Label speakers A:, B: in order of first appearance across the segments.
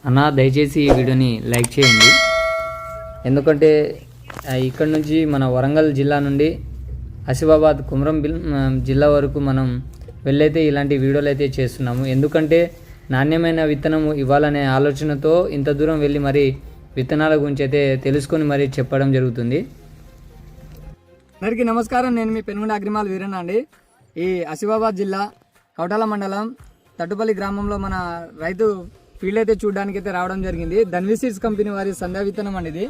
A: అన్న దయచేసి ఈ వీడియోని లైక్ చేయండి. ఎందుకంటే ఇక్కడ నుంచి మన వరంగల్ జిల్లా నుండి ఆసిఫాబాద్ కుమ్రం జిల్లా వరకు మనం వెళ్ళైతే ఇలాంటి వీడియోలు అయితే చేస్తున్నాము. ఎందుకంటే నాణ్యమైన విత్తనం ఇవ్వాలనే ఆలోచనతో ఇంత దూరం వెళ్ళి మరి విత్తనాల గురించి అయితే తెలుసుకొని మరి చెప్పడం జరుగుతుంది.
B: అందరికీ నమస్కారం. నేను మీ పెనుగొండ అగ్రిమాల్ వీరన్న అండి. ఈ ఆసిఫాబాద్ జిల్లా కౌటాల మండలం తట్టుపల్లి గ్రామంలో మన రైతు ఫీల్డ్ అయితే చూడడానికి అయితే రావడం జరిగింది. ధన్వి సీడ్స్ కంపెనీ వారి సంధ్యా విత్తనం అండి. ఇది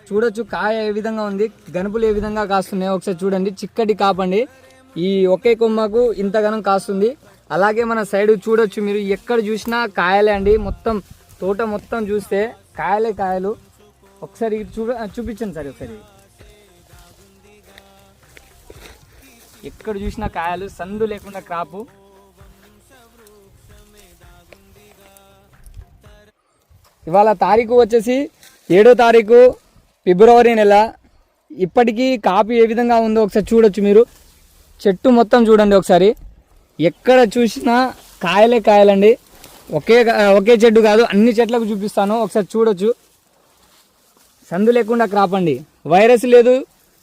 B: చూడొచ్చు, కాయ ఏ విధంగా ఉంది, గనుపులు ఏ విధంగా కాస్తున్నాయో ఒకసారి చూడండి. చిక్కటి కాపండి, ఈ ఒకే కొమ్మకు ఇంతగానం కాస్తుంది. అలాగే మన సైడ్ చూడొచ్చు, మీరు ఎక్కడ చూసినా కాయలే అండి. మొత్తం తోట మొత్తం చూస్తే కాయలే కాయలు. ఒకసారి చూపించండి సార్. ఒకసారి ఎక్కడ చూసినా కాయలు, సందు లేకుండా క్రాపు. ఇవాళ తారీఖు వచ్చేసి 7వ తారీఖు ఫిబ్రవరి నెల. ఇప్పటికీ కాపు ఏ విధంగా ఉందో ఒకసారి చూడొచ్చు. మీరు చెట్టు మొత్తం చూడండి ఒకసారి, ఎక్కడ చూసినా కాయలే కాయలండి. ఒకే చెట్టు కాదు, అన్ని చెట్లకు చూపిస్తాను, ఒకసారి చూడొచ్చు. సందు లేకుండా క్రాప్ అండి. వైరస్ లేదు,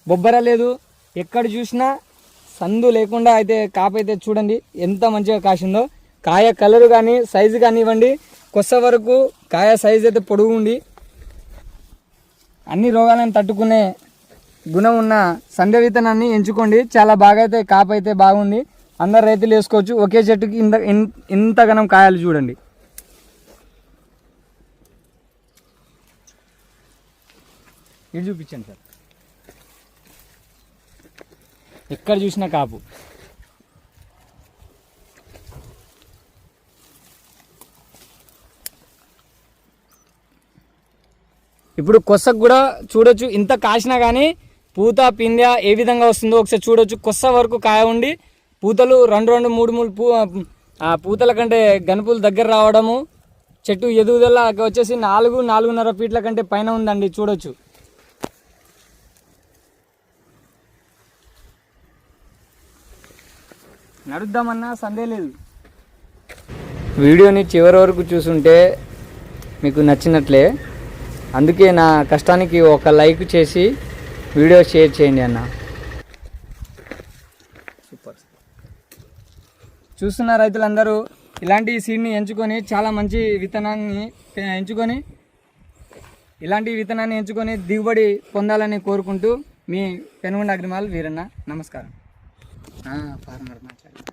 B: బొబ్బర లేదు, ఎక్కడ చూసినా సందు లేకుండా అయితే కాపు అయితే చూడండి ఎంత మంచిగా కాసిందో. కాయ కలరు కానీ సైజు కానీ ఇవ్వండి, కొస్స వరకు కాయ సైజు అయితే పొడుగు ఉండి అన్ని రోగాలను తట్టుకునే గుణం ఉన్న సంధ్య విత్తనాన్ని ఎంచుకోండి. చాలా బాగా అయితే కాపు అయితే బాగుంది. అందరు రైతులు వేసుకోవచ్చు. ఒకే చెట్టుకి ఇంతగానం కాయలు చూడండి. ఇది చూపించండి సార్. ఎక్కడ చూసినా కాపు. ఇప్పుడు కొස්සకు కూడా చూడొచ్చు, ఇంత కాసినా కానీ పూత పిందె ఏ విధంగా వస్తుందో ఒకసారి చూడొచ్చు. కొస్స వరకు కాయ ఉండి పూతలు 2 3 పూతల కంటే గనుపులు దగ్గర రావడము. చెట్టు ఎదుగుదల వచ్చేసి 4.5 ఫీట్ల కంటే పైన ఉందండి. చూడొచ్చు. నడుద్దామన్నా సందే లేదు. వీడియోని చివరి వరకు చూసుంటే మీకు నచ్చినట్లే. అందుకే నా కష్టానికి ఒక లైక్ చేసి వీడియో షేర్ చేయండి అన్న. సూపర్. చూస్తున్న రైతులందరూ ఇలాంటి సీడ్ని ఎంచుకొని, చాలా మంచి విత్తనాన్ని ఎంచుకొని దిగుబడి పొందాలని కోరుకుంటూ మీ పెనుగొండ అగ్రిమాల్ వీరన్న. నమస్కారం. ఫార్మర్ మాట్లాడు.